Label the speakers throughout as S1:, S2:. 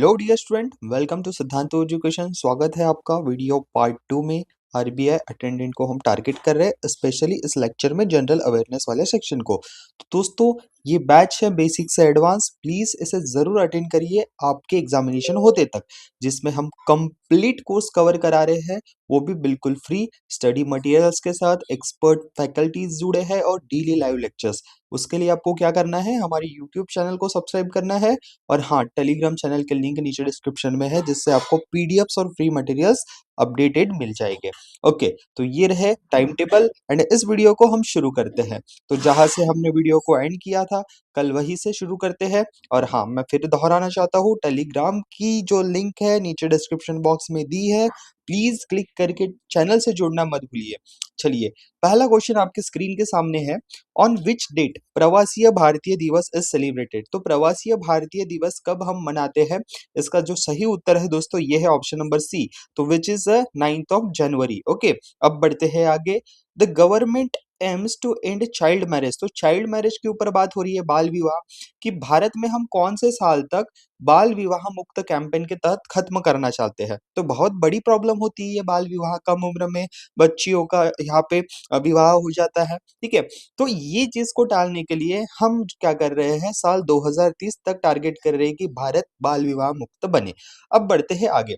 S1: Hello dear student, welcome to Siddhant education. स्वागत है आपका वीडियो पार्ट 2 में। आरबीआई अटेंडेंट को हम टारगेट कर रहे हैं, स्पेशली इस लेक्चर में जनरल अवेयरनेस वाले सेक्शन को। तो दोस्तों, ये बैच है बेसिक से एडवांस, प्लीज इसे जरूर अटेंड करिए आपके एग्जामिनेशन होते तक, जिसमें हम कंप्लीट कोर्स कवर करा रहे हैं, वो भी बिल्कुल फ्री, स्टडी मटेरियल्स के साथ। एक्सपर्ट फैकल्टीज जुड़े हैं और डेली लाइव लेक्चर्स। उसके लिए आपको क्या करना है, हमारे यूट्यूब चैनल को सब्सक्राइब करना है, और हाँ, टेलीग्राम चैनल के लिंक नीचे डिस्क्रिप्शन में है, जिससे आपको पीडीएफ्स और फ्री मटेरियल्स अपडेटेड मिल जाएंगे। ओके, तो ये रहे टाइम टेबल एंड इस वीडियो को हम शुरू करते हैं। तो जहां से हमने वीडियो को एंड किया था कल, वहीं से शुरू करते हैं। और हाँ, मैं फिर दोहराना चाहता हूँ, टेलीग्राम की जो लिंक है नीचे डिस्क्रिप्शन बॉक्स में दी है, प्लीज क्लिक करके चैनल से जुड़ना मत भूलिए। चलिए, पहला क्वेश्चन आपके स्क्रीन के सामने है। ऑन विच डेट प्रवासीय भारतीय दिवस इज सेलिब्रेटेड। तो प्रवासीय भारतीय दिवस कब हम मनाते हैं? इसका जो सही उत्तर है दोस्तों, ये है ऑप्शन नंबर सी, तो which is 9th of January. Okay, अब बढ़ते हैं आगे। The government aims to end child marriage. तो चाइल्ड मैरिज के ऊपर बात हो रही है, बाल विवाह, कि भारत में हम कौन से साल तक बाल विवाह मुक्त कैंपेन के तहत खत्म करना चाहते हैं। तो बहुत बड़ी प्रॉब्लम होती है ये बाल विवाह, कम उम्र में बच्चियों का यहाँ पे विवाह हो जाता है। ठीक है, तो ये चीज को टालने के लिए हम क्या कर रहे हैं, साल 2030 तक टारगेट कर रहे हैं कि भारत बाल विवाह मुक्त बने। अब बढ़ते हैं आगे।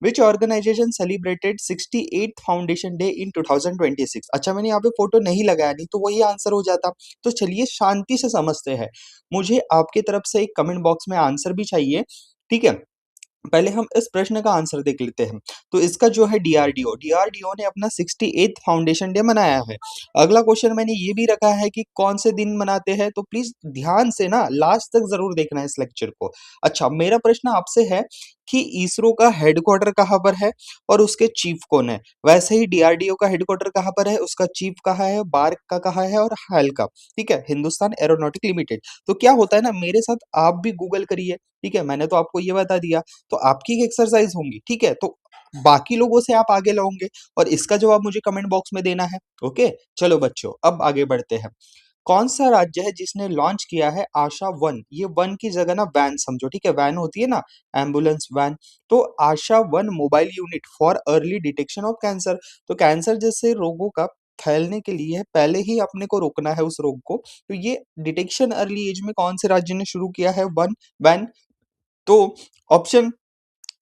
S1: Which organisation celebrated 68th foundation day in 2026। अच्छा, मैंने यहाँ पे फोटो नहीं लगाया, नहीं तो वही आंसर हो जाता। तो चलिए शांति से समझते हैं। मुझे आपकी तरफ से एक कमेंट बॉक्स में आंसर भी चाहिए। ठीक है, पहले हम इस प्रश्न का आंसर देख लेते हैं। तो इसका जो है डीआरडीओ, डीआरडीओ ने अपना 68th फाउंडेशन डे मनाया है। अगला क्वेश्चन मैंने ये भी रखा है कि कौन से दिन मनाते हैं, तो प्लीज ध्यान से ना लास्ट तक जरूर देखना है इस लेक्चर को। अच्छा, मेरा प्रश्न आपसे है कि इसरो का हेडक्वार्टर कहाँ पर है और उसके चीफ कौन है? वैसे ही डीआरडीओ का हेडक्वार्टर कहाँ पर है, उसका चीफ कहाँ है, बार्क का कहाँ है, और हाल का। ठीक है, हिंदुस्तान एरोनॉटिक लिमिटेड। तो क्या होता है ना, मेरे साथ आप भी गूगल करिए। ठीक है, मैंने तो आपको ये बता दिया, तो आपकी एक एक्सरसाइज होंगी। ठीक है, तो बाकी लोगों से आप आगे लाओगे और इसका जवाब मुझे कमेंट बॉक्स में देना है। ओके, चलो बच्चों, अब आगे बढ़ते हैं। कौन सा राज्य है जिसने लॉन्च किया है आशा वन? ये वन की जगह ना वैन समझो। ठीक है, वैन होती है ना, एम्बुलेंस वैन। तो Asha one mobile unit for early detection of cancer. तो कैंसर जैसे रोगों का फैलने के लिए पहले ही अपने को रोकना है उस रोग को। तो ये डिटेक्शन अर्ली एज में कौन से राज्य ने शुरू किया है वन वैन? तो option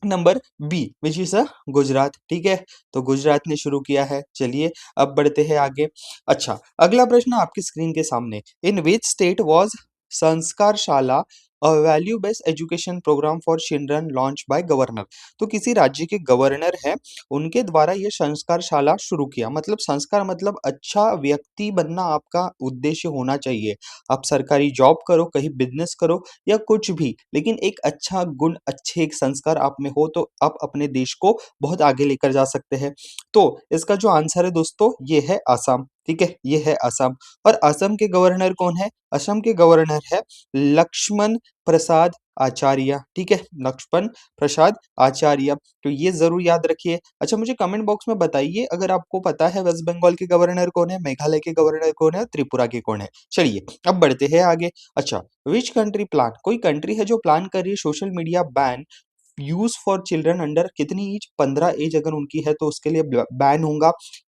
S1: number B which is Gujarat. ठीक है, तो गुजरात ने शुरू किया है। चलिए, अब बढ़ते हैं आगे। अच्छा, अगला प्रश्न आपकी स्क्रीन के सामने। In which state was Sanskarshala a value based education programme for children launch by governor. तो किसी राज्य के गवर्नर है, उनके द्वारा ये संस्कारशाला शुरू किया। मतलब संस्कार मतलब अच्छा व्यक्ति बनना आपका उद्देश्य होना चाहिए। आप सरकारी जॉब करो, कहीं बिजनेस करो या कुछ भी, लेकिन एक अच्छा गुण, अच्छे एक संस्कार आप में हो तो आप अपने देश को बहुत आगे लेकर जा सकते हैं। तो इसका जो आंसर है दोस्तों, ये है आसाम। ठीक है, ये है आसाम। और असम के गवर्नर कौन है? असम के गवर्नर है लक्ष्मण प्रसाद आचार्य। ठीक है, लक्ष्मण प्रसाद आचार्य। तो ये जरूर याद रखिए। अच्छा, मुझे कमेंट बॉक्स में बताइए अगर आपको पता है वेस्ट बंगाल के गवर्नर कौन है, मेघालय के गवर्नर कौन है, त्रिपुरा के कौन है। चलिए, अब बढ़ते हैं आगे। अच्छा, विच कंट्री प्लान, कोई कंट्री है जो प्लान कर रही है social media ban use for children under कितनी एज, 15 एज अगर उनकी है तो उसके लिए बैन होगा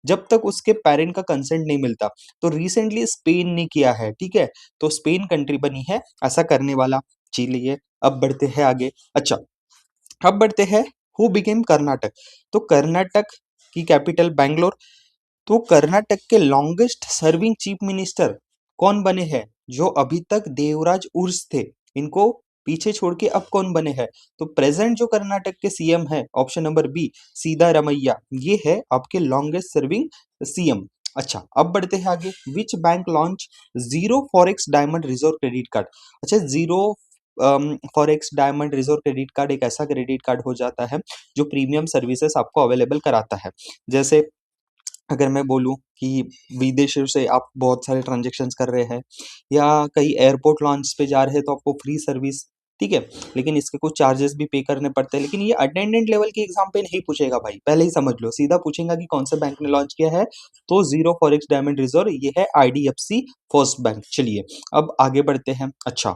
S1: जब तक उसके पेरेंट का कंसेंट नहीं मिलता। तो रिसेंटली स्पेन ने किया है। ठीक है, तो स्पेन कंट्री बनी है ऐसा करने वाला। चलिए, अब बढ़ते हैं आगे। अच्छा, अब बढ़ते हैं हु बिकेम कर्नाटक। तो कर्नाटक की कैपिटल बैंगलोर। तो कर्नाटक के लॉन्गेस्ट सर्विंग चीफ मिनिस्टर कौन बने हैं? जो अभी तक देवराज उर्स थे, इनको पीछे छोड़ के अब कौन बने हैं? तो प्रेजेंट जो कर्नाटक के सीएम है, ऑप्शन नंबर बी, सीधा रमैया, ये है आपके लॉन्गेस्ट सर्विंग सीएम। अच्छा, अब बढ़ते हैं आगे। Which bank launch zero forex diamond reserve credit card. अच्छा, zero forex diamond reserve credit card एक ऐसा क्रेडिट कार्ड हो जाता है जो प्रीमियम सर्विसेज आपको अवेलेबल कराता है। जैसे अगर मैं बोलूँ कि विदेशों से आप बहुत सारे ट्रांजैक्शंस कर रहे हैं या कहीं एयरपोर्ट लॉन्च पे जा रहे हैं तो आपको फ्री सर्विस। ठीक है, लेकिन इसके कुछ चार्जेस भी पे करने पड़ते हैं। लेकिन ये अटेंडेंट लेवल के एग्जाम पे नहीं पूछेगा भाई, पहले ही समझ लो। सीधा पूछेगा कि कौन सा बैंक ने लॉन्च किया है, तो जीरो फॉरेक्स डायमंड रिजर्व, ये है आईडीएफसी फर्स्ट बैंक। चलिए, अब आगे बढ़ते हैं। अच्छा,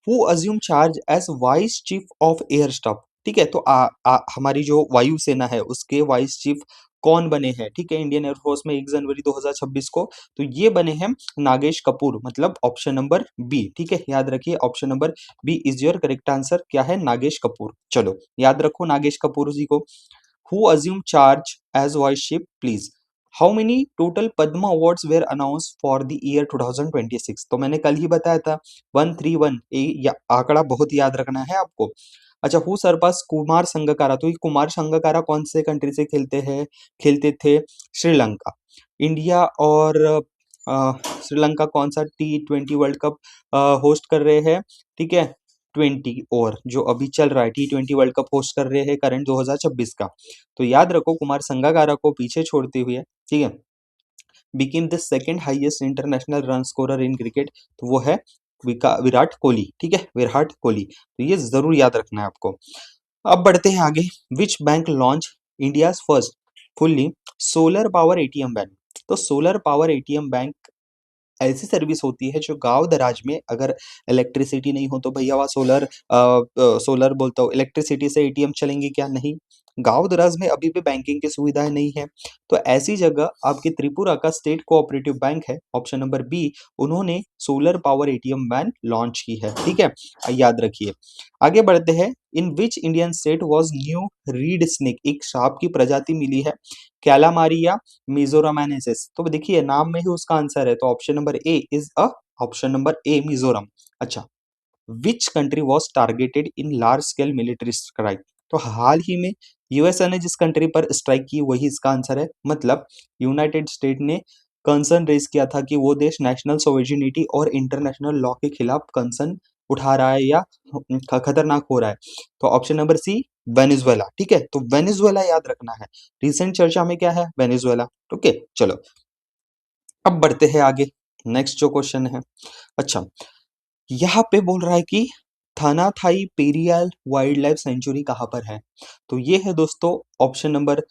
S1: who assume charge as vice chief of air staff. ठीक है, तो हमारी जो वायुसेना है उसके वाइस चीफ कौन बने हैं? ठीक है, इंडियन एयरफोर्स में 1 जनवरी 2026 को, तो ये बने हैं नागेश कपूर, मतलब ऑप्शन नंबर बी। ठीक है, याद रखिए option number B is your correct answer. क्या है? नागेश कपूर। चलो याद रखो नागेश कपूर जी को। Who assume charge as vice chief please. How many total Padma awards were announce for the year 2026? तो मैंने कल ही बताया था 131, आंकड़ा बहुत याद रखना है आपको। अच्छा, हु सरपास कुमार संगकारा, तो ये कुमार संगकारा कौन से कंट्री से खेलते थे? श्रीलंका। इंडिया और श्रीलंका कौन सा T20 वर्ल्ड कप होस्ट कर रहे हैं? ठीक है, 20 और जो अभी चल रहा है T20 वर्ल्ड कप होस्ट कर रहे हैं करंट 2026 का। तो याद रखो कुमार संगकारा को पीछे छोड़ते हुए, ठीक है, became the second highest international run scorer in cricket, तो वो है विराट कोहली। ठीक है, विराट कोहली, तो ये जरूर याद रखना है आपको। अब बढ़ते हैं आगे। Which bank launch India first fully solar power ATM bank? तो सोलर पावर एटीएम बैंक ऐसी सर्विस होती है जो गांव दराज में अगर इलेक्ट्रिसिटी नहीं हो तो भैया वहाँ सोलर बोलता हूँ, इलेक्ट्रिसिटी से एटीएम चलेंगे क्या? नहीं। गांव दराज में अभी भी बैंकिंग की सुविधाएं नहीं है, तो ऐसी जगह आपके त्रिपुरा का स्टेट कोऑपरेटिव बैंक है, ऑप्शन नंबर बी, उन्होंने solar power ATM bank launch की है। ठीक है, याद रखिए। आगे बढ़ते हैं। In which Indian state was new reed snake, एक सांप की प्रजाति मिली है? कैलामारी या मिजोरमेनेसिस? तो देखिए नाम में ही उसका आंसर है, तो option number A is option number A Mizoram. अच्छा, which country was targeted in large scale military strike? तो हाल ही में यूएसए ने जिस कंट्री पर स्ट्राइक की वही इसका आंसर है, मतलब यूनाइटेड स्टेट ने कंसर्न रेज किया था कि वो देश नेशनल सोवेरेनिटी और इंटरनेशनल लॉ के खिलाफ कंसर्न उठा रहा है या खतरनाक हो रहा है। तो ऑप्शन नंबर सी वेनेजुएला। ठीक है, तो वेनेजुएला याद रखना है, रिसेंट चर्चा में क्या है? वेनेजुएला। ओके चलो अब बढ़ते हैं आगे। नेक्स्ट जो क्वेश्चन है, अच्छा, यहाँ पे बोल रहा है कि थानाथाई पेरियाल वाइल्ड लाइफ सेंचुरी कहाँ पर है? तो ये है दोस्तों ऑप्शन नंबर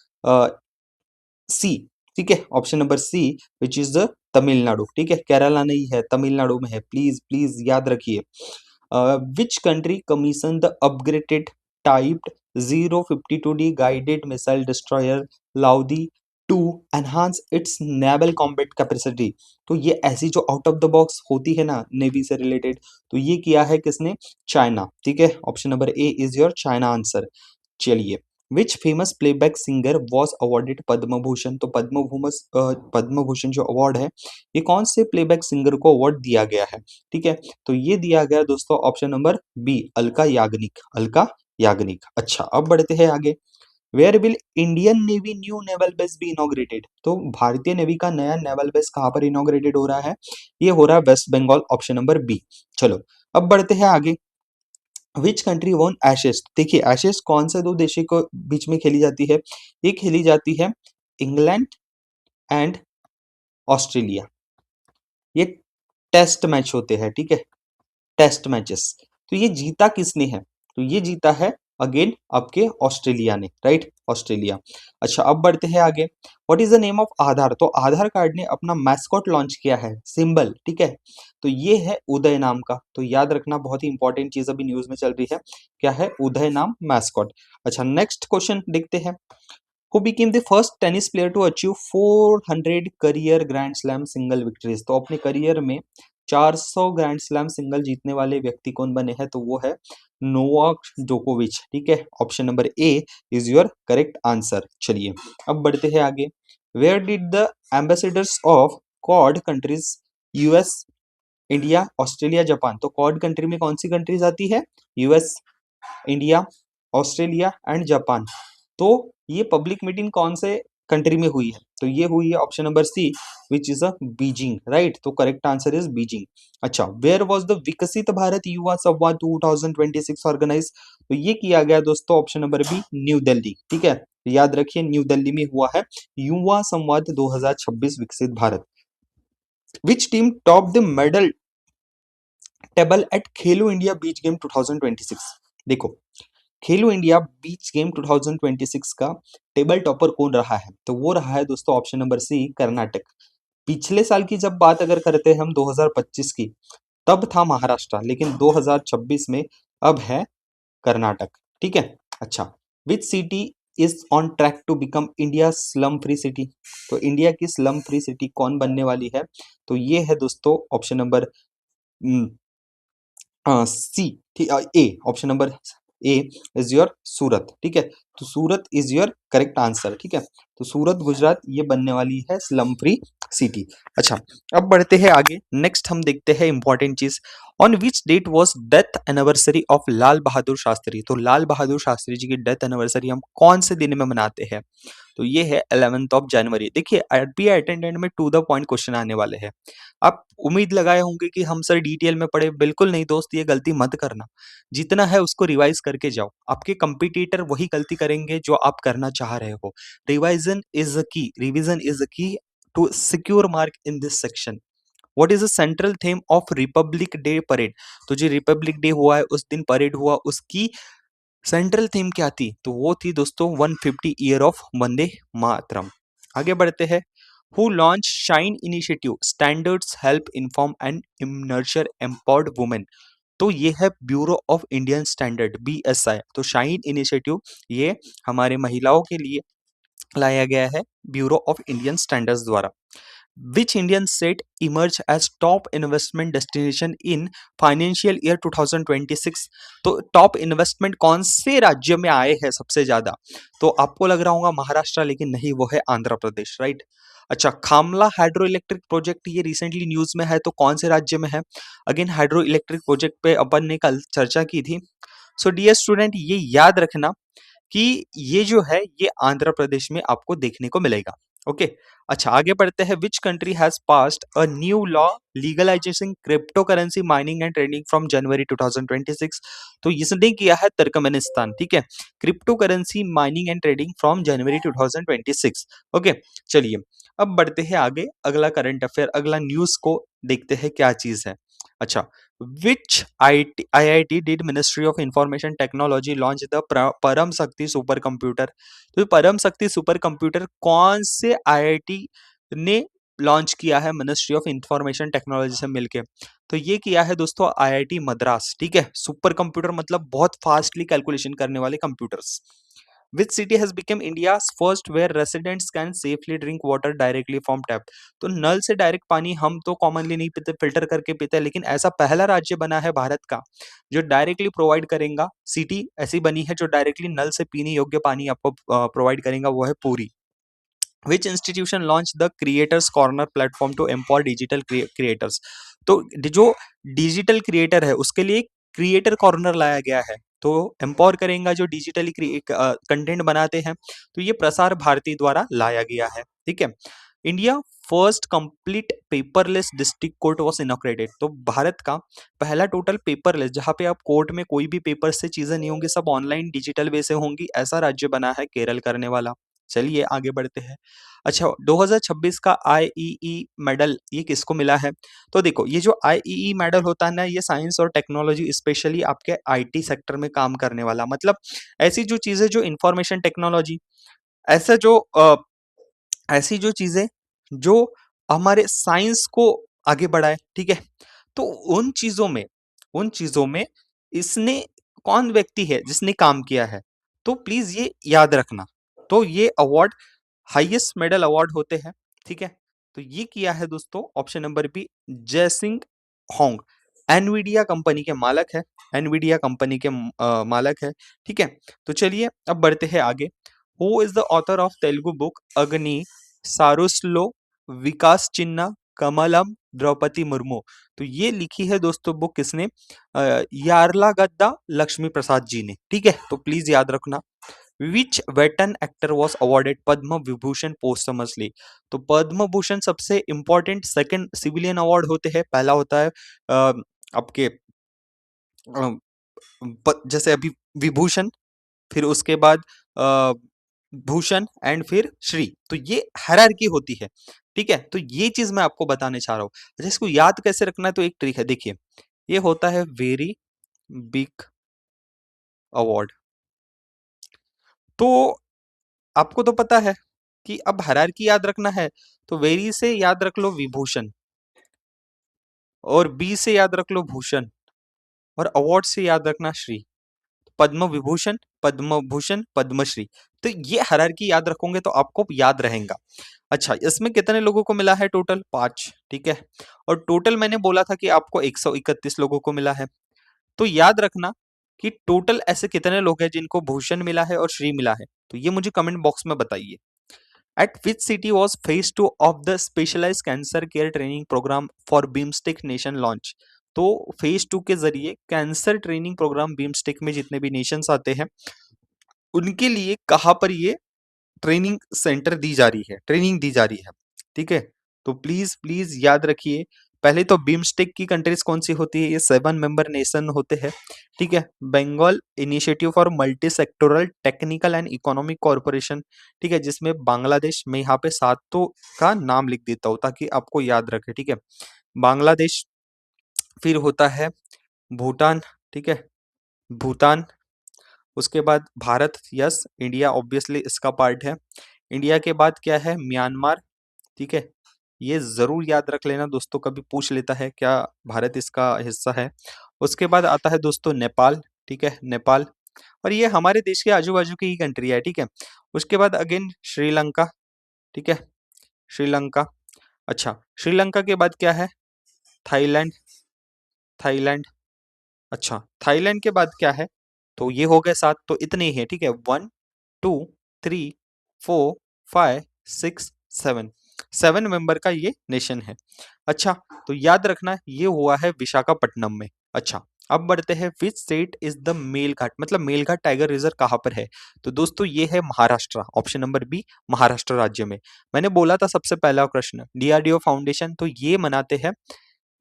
S1: सी। ठीक है, option number C which is the Tamil Nadu. ठीक है, केरला नहीं है, तमिलनाडु में है, प्लीज प्लीज याद रखिए। Which country commission the upgraded typed 052D guided missile destroyer Loudi to enhance its naval combat capacity? तो ये ऐसी जो आउट ऑफ द बॉक्स होती है ना नेवी से रिलेटेड, तो ये किया है किसने? चाइना। ठीक है, option number A is your China answer. चलिए, which famous playback singer was awarded Padma Bhushan? तो पद्म भूषण जो अवार्ड है ये कौन से प्लेबैक सिंगर को अवार्ड दिया गया है? ठीक है, तो ये दिया गया दोस्तों option number B, Alka Yagnik. Alka Yagnik. अच्छा, अब बढ़ते हैं आगे। Where will Indian navy new naval base be inaugurated? तो भारतीय नेवी का नया नेवल बेस कहाँ पर इनॉग्रेटेड हो रहा है? ये हो रहा है West Bengal, option number B. चलो अब बढ़ते हैं आगे। Which country won Ashes? देखिए एशेस कौन से दो देशों को बीच में खेली जाती है? ये खेली जाती है इंग्लैंड एंड ऑस्ट्रेलिया। ये टेस्ट मैच होते हैं। ठीक है, टेस्ट मैचेस। तो ये जीता किसने है? तो ये जीता है अगेन आपके ऑस्ट्रेलिया ने, राइट, ऑस्ट्रेलिया। अच्छा, अब बढ़ते हैं आगे। What is the name of Aadhaar? तो आधार कार्ड ने अपना मैस्कॉट लॉन्च किया है, सिंबल। ठीक है, तो ये है उदय नाम का। तो याद रखना, बहुत ही इंपॉर्टेंट चीज अभी न्यूज में चल रही है, क्या है? उदय नाम मैस्कॉट। अच्छा, नेक्स्ट क्वेश्चन देखते हैं। Who became the first tennis player to achieve 400 career grand slam single victories? तो अपने करियर में 400 ग्रैंड स्लैम सिंगल जीतने वाले व्यक्ति कौन बने हैं? तो वो है नोवाक जोकोविच। ठीक है, option number A is your correct answer. चलिए अब बढ़ते हैं आगे। Where did the ambassadors of Quad countries, US, India, Australia, Japan? तो क्वाड कंट्री में कौन सी कंट्रीज आती है? US, India, Australia and Japan. तो ये पब्लिक मीटिंग कौन से कंट्री में हुई है? तो ये हुई है option number C which is a Beijing, right, तो करेक्ट आंसर इज बीजिंग। अच्छा, where was the Viksit Bharat युवा संवाद 2026 ऑर्गेनाइज? तो ये किया गया दोस्तों option number B, New Delhi. ठीक है, याद रखिए न्यू दिल्ली में हुआ है युवा Samvad 2026 Viksit Bharat. Which team top the medal table at Khelo India beach game 2026? देखो, खेलो इंडिया बीच गेम 2026 का टेबल टॉपर कौन रहा है? तो वो रहा है दोस्तों ऑप्शन नंबर सी, कर्नाटक। पिछले साल की जब बात अगर करते हैं हम 2025 की, तब था महाराष्ट्र, लेकिन 2026 में अब है कर्नाटक। ठीक है। अच्छा, which city is on track to become India slum free city? तो इंडिया की स्लम फ्री सिटी कौन बनने वाली है? तो ये है दोस्तों ऑप्शन नंबर सी, ठीक, A, option number A is your Surat. ठीक है, तो Surat is your correct answer. ठीक है, तो सूरत गुजरात ये बनने वाली है स्लम फ्री सिटी। अच्छा, अब बढ़ते हैं आगे। नेक्स्ट हम देखते हैं इंपॉर्टेंट चीज, on which date was death anniversary of Lal Bahadur Shastri? तो लाल बहादुर शास्त्री जी की डेथ एनिवर्सरी हम कौन से दिन में मनाते हैं? तो ये है 11th ऑफ जनवरी। देखिए, आरपीआई अटेंडेंट में टू द पॉइंट क्वेश्चन आने वाले हैं। आप उम्मीद लगाए होंगे कि हम सर डिटेल में पढ़े, बिल्कुल नहीं दोस्त, ये गलती मत करना। जितना है उसको रिवाइज करके जाओ, आपके कंपटीटर वही गलती करेंगे जो आप करना चाह रहे हो। रिवाइजन इज अ की, revision is a key to secure mark in this section. What is the central theme of Republic Day parade? तो जो रिपब्लिक डे हुआ है, उस दिन परेड हुआ, उसकी सेंट्रल थीम क्या थी? तो वो थी दोस्तों 150 ईयर ऑफ वंदे मातरम। आगे बढ़ते हैं। Who launch shine initiative standards help inform and nurture empowered women? तो ये है bureau of Indian standard, BSI. तो शाइन इनिशिएटिव ये हमारे महिलाओं के लिए लाया गया है ब्यूरो ऑफ इंडियन स्टैंडर्ड्स द्वारा। Which Indian state emerged as top investment destination in financial year 2026? तो टॉप इन्वेस्टमेंट कौन से राज्य में आए हैं सबसे ज्यादा? तो आपको लग रहा होगा महाराष्ट्र, लेकिन नहीं, वो है आंध्र प्रदेश, राइट। अच्छा, खामला हाइड्रो इलेक्ट्रिक प्रोजेक्ट ये रिसेंटली न्यूज में है, तो कौन से राज्य में है? अगेन हाइड्रो इलेक्ट्रिक प्रोजेक्ट पे अपन ने कल चर्चा की थी। सो डियर स्टूडेंट, ये याद रखना कि ये जो है ये आंध्र प्रदेश में आपको देखने को मिलेगा। ओके। अच्छा, आगे बढ़ते हैं। Which country has passed a new law legalisation crypto currency mining and trading from January 2026? तो इसने किया है तुर्कमेनिस्तान। ठीक है, crypto currency mining and trading from January 2026। Okay, चलिए अब बढ़ते हैं आगे। अगला करंट अफेयर, अगला न्यूज को देखते हैं क्या चीज है। अच्छा, which IIT did Ministry of Information Technology launch the परम शक्ति सुपर कंप्यूटर? तो ये परम शक्ति सुपर कंप्यूटर कौन से आईआईटी ने लॉन्च किया है मिनिस्ट्री ऑफ इंफॉर्मेशन टेक्नोलॉजी से मिलके? तो ये किया है दोस्तों आईआईटी मद्रास। ठीक है, सुपर कंप्यूटर मतलब बहुत फास्टली कैलकुलेशन करने वाले computers. Which city has become India's first where residents can safely drink water directly from tap? तो नल से डायरेक्ट पानी हम तो कॉमनली नहीं पीते, फिल्टर करके पीते हैं, लेकिन ऐसा पहला राज्य बना है भारत का जो डायरेक्टली प्रोवाइड करेगा। सिटी ऐसी बनी है जो डायरेक्टली नल से पीने योग्य पानी आपको प्रोवाइड करेगा, वो है पूरी। Which institution launched the Creators Corner platform to empower digital creators? तो जो डिजिटल क्रिएटर है उसके लिए क्रिएटर कॉर्नर लाया गया है, तो एम्पावर करेगा जो डिजिटली कंटेंट बनाते हैं। तो ये प्रसार भारती द्वारा लाया गया है। ठीक है। India first complete paperless district court was inaugurated. तो भारत का पहला टोटल पेपरलेस, जहां पे आप कोर्ट में कोई भी पेपर से चीजें नहीं होंगी, सब ऑनलाइन डिजिटल वे से होंगी, ऐसा राज्य बना है केरल करने वाला। चलिए आगे बढ़ते हैं। अच्छा, 2026 का आईईई मेडल ये किसको मिला है? तो देखो, ये जो आईईई मेडल होता है ना, ये साइंस और टेक्नोलॉजी स्पेशली आपके आईटी सेक्टर में काम करने वाला, मतलब ऐसी जो चीजें जो इंफॉर्मेशन टेक्नोलॉजी, ऐसा जो ऐसी जो चीजें जो हमारे साइंस को आगे बढ़ाए। ठीक है, तो उन चीजों में इसने कौन व्यक्ति है जिसने काम किया है? तो प्लीज ये याद रखना। तो ये अवार्ड हाईएस्ट मेडल अवार्ड होते हैं। ठीक है, तो ये किया है दोस्तों option number B, Jensen Huang. Nvidia company के मालक है, एनवीडिया कंपनी के मालक है। ठीक है, तो चलिए अब बढ़ते हैं आगे। Who is the author of Telugu book अग्नि सारुस्लो विकास चिन्ह कमलम द्रौपदी मुर्मू? तो ये लिखी है दोस्तों बुक किसने? यार्लागद्दा लक्ष्मी प्रसाद जी ने। ठीक है, तो प्लीज याद रखना। Which veteran actor was awarded Padma Vibhushan posthumously? तो पद्म भूषण सबसे इंपॉर्टेंट सेकंड सिविलियन अवार्ड होते हैं। पहला होता है आपके जैसे अभी विभूषण, फिर उसके बाद भूषण एंड फिर श्री, तो ये हायरार्की होती है। ठीक है, तो ये चीज मैं आपको बताने चाह रहा हूँ। अच्छा, इसको याद कैसे रखना है? तो एक ट्रिक है, देखिए, ये होता है वेरी बिग अवार्ड। तो आपको तो पता है कि अब हायरार्की याद रखना है, तो वेरी से याद रख लो विभूषण, और बी से याद रख लो भूषण, और अवार्ड से याद रखना श्री, पद्म विभूषण, पद्म भूषण, पद्मश्री। तो ये हायरार्की याद रखोगे तो आपको याद रहेगा। अच्छा, इसमें कितने लोगों को मिला है टोटल? 5, ठीक है। और टोटल मैंने बोला था कि आपको 131 लोगों को मिला है। तो याद रखना कि टोटल ऐसे कितने लोग हैं जिनको भूषण मिला है और श्री मिला है, तो ये मुझे कमेंट बॉक्स में बताइए। At which city was phase 2 of the specialized cancer care training program for BIMSTEC nation launch? तो फेज 2 के जरिए कैंसर ट्रेनिंग प्रोग्राम बीमस्टेक में जितने भी नेशंस आते हैं उनके लिए कहाँ पर ये ट्रेनिंग सेंटर दी जा रही है, ट्रेनिंग दी जा रही है, ठीक है। तो प्लीज प्लीज याद रखिए, पहले तो बिम्स्टेक की कंट्रीज कौन सी होती है? ये 7 मेंबर नेशन होते हैं, ठीक है। Bengal initiative for multi sectoral technical and economic corporation, ठीक है, जिसमें बांग्लादेश, मैं यहाँ पे सातों का नाम लिख देता हूँ ताकि आपको याद रखे, ठीक है। बांग्लादेश, फिर होता है भूटान, ठीक है, भूटान, उसके बाद भारत, यस, इंडिया ऑब्वियसली इसका पार्ट है। इंडिया के बाद क्या है? म्यांमार, ठीक है। ये जरूर याद रख लेना दोस्तों, कभी पूछ लेता है क्या भारत इसका हिस्सा है। उसके बाद आता है दोस्तों नेपाल, ठीक है, नेपाल, और ये हमारे देश के आजू बाजू की ही कंट्री है, ठीक है। उसके बाद अगेन श्रीलंका, ठीक है, श्रीलंका। अच्छा, श्रीलंका के बाद क्या है? Thailand, Thailand. अच्छा, थाईलैंड के बाद क्या है? तो ये हो गए 7, तो इतने ही है, ठीक है। 1 2 3 4 5 6 7, 7 मेंबर का ये नेशन है। अच्छा, तो याद रखना ये हुआ है विशाखापट्टनम में। अच्छा, अब बढ़ते हैं, विच स्टेट इज द मेलघाट, मतलब मेलघाट टाइगर रिजर्व कहाँ पर है? तो दोस्तों ये है Maharashtra, option number B, Maharashtra राज्य में। मैंने बोला था सबसे पहला प्रश्न डीआरडीओ फाउंडेशन, तो ये मनाते हैं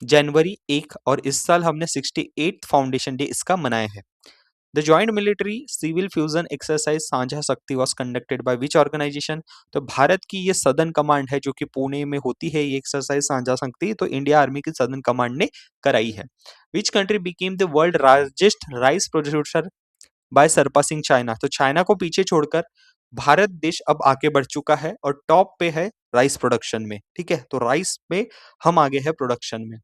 S1: जनवरी 1, और इस साल हमने 68th फाउंडेशन डे इसका मनाया है। The joint military civil fusion exercise Sajha Shakti was conducted by which organization? तो भारत की ये सदर्न कमांड है जो कि पुणे में होती है, ये एक्सरसाइज साझा शक्ति, तो इंडिया आर्मी की सदर्न कमांड ने कराई है। Which country became the world largest rice producer by surpassing China? तो चाइना को पीछे छोड़कर भारत देश अब आगे बढ़ चुका है और टॉप पे है राइस प्रोडक्शन में, ठीक है। तो राइस पे हम आगे है प्रोडक्शन में।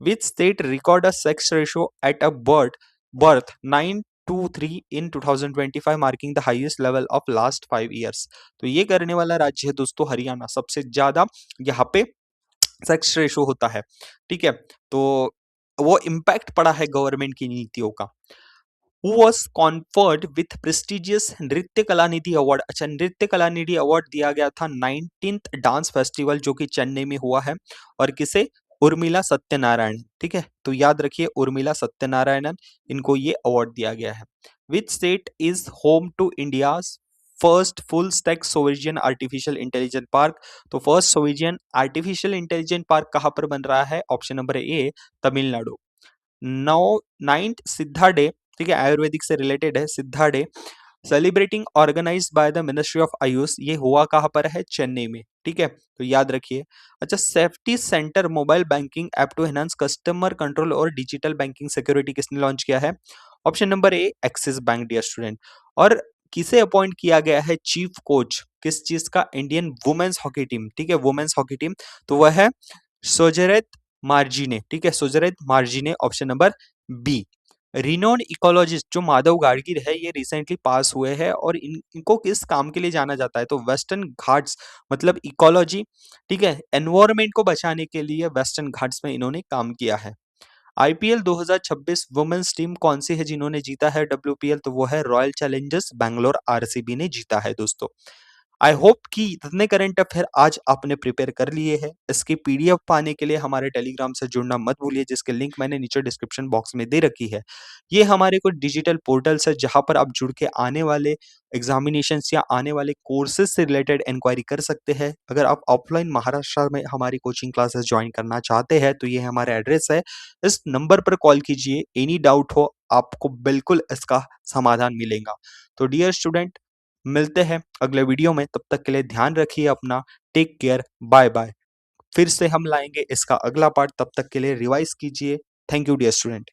S1: Which state record a sex ratio at a birth 9:3 in 2025 marking the highest level of last 5 years? तो ये करने वाला राज्य है दोस्तों हरियाणा, सबसे ज्यादा यहाँ पे सेक्स रेशियो होता है, ठीक है। तो वो इम्पैक्ट पड़ा है गवर्नमेंट की नीतियों का। Who was conferred with prestigious नृत्य कला निधि अवार्ड? अच्छा, नृत्य कला निधि अवार्ड दिया गया था 19th डांस फेस्टिवल जो कि चेन्नई में हुआ है, और किसे? उर्मिला सत्यनारायण, ठीक है। तो याद रखिए उर्मिला सत्यनारायणन, इनको ये अवार्ड दिया गया है। Which state is home to India first full stack sovereign artificial intelligence park? तो first sovereign artificial intelligence park कहाँ पर बन रहा है? Option number A, Tamil Nadu. नौ 9th सिद्धा डे, ठीक है, आयुर्वेदिक से रिलेटेड है, Siddha day celebrating organized by the ministry of AYUSH, ये हुआ कहाँ पर है? चेन्नई में, ठीक है। तो याद रखिए। अच्छा, safety centre mobile banking app to enhance customer control और डिजिटल बैंकिंग सिक्योरिटी किसने लॉन्च किया है? Option number A, Axis bank, dear student. और किसे अपॉइंट किया गया है चीफ कोच किस चीज का? इंडियन वुमेन्स हॉकी टीम, ठीक है, वुमेन्स हॉकी टीम, तो वह है सोजरेत मार्जिने, ठीक है, सोजरेत मार्जिने, option number B. Renowned ecologist जो माधव गाडगिल है ये रिसेंटली पास हुए हैं, और इनको किस काम के लिए जाना जाता है? तो वेस्टर्न घाट्स, मतलब इकोलॉजी, ठीक है, एनवायरमेंट को बचाने के लिए वेस्टर्न घाट्स में इन्होंने काम किया है। आईपीएल 2026 वुमेन्स टीम कौन सी है जिन्होंने जीता है डब्ल्यूपीएल? तो वो है रॉयल चैलेंजर्स बैंगलोर, आरसीबी ने जीता है दोस्तों। आई होप कि इतने करंट अफेयर आज आपने प्रिपेयर कर लिए हैं। इसकी पीडीएफ पाने के लिए हमारे टेलीग्राम से जुड़ना मत भूलिए, जिसके लिंक मैंने नीचे डिस्क्रिप्शन बॉक्स में दे रखी है। ये हमारे कुछ डिजिटल पोर्टल्स है जहां पर आप जुड़ के आने वाले एग्जामिनेशंस या आने वाले कोर्सेज से रिलेटेड इंक्वायरी कर सकते हैं। अगर आप ऑफलाइन महाराष्ट्र में हमारी कोचिंग क्लासेस ज्वाइन करना चाहते हैं तो ये हमारा एड्रेस है, इस नंबर पर कॉल कीजिए, एनी डाउट हो आपको बिल्कुल इसका समाधान मिलेगा। तो डियर स्टूडेंट, मिलते हैं अगले वीडियो में, तब तक के लिए ध्यान रखिए अपना, टेक केयर, बाय बाय। फिर से हम लाएंगे इसका अगला पार्ट, तब तक के लिए रिवाइज कीजिए। Thank you dear student.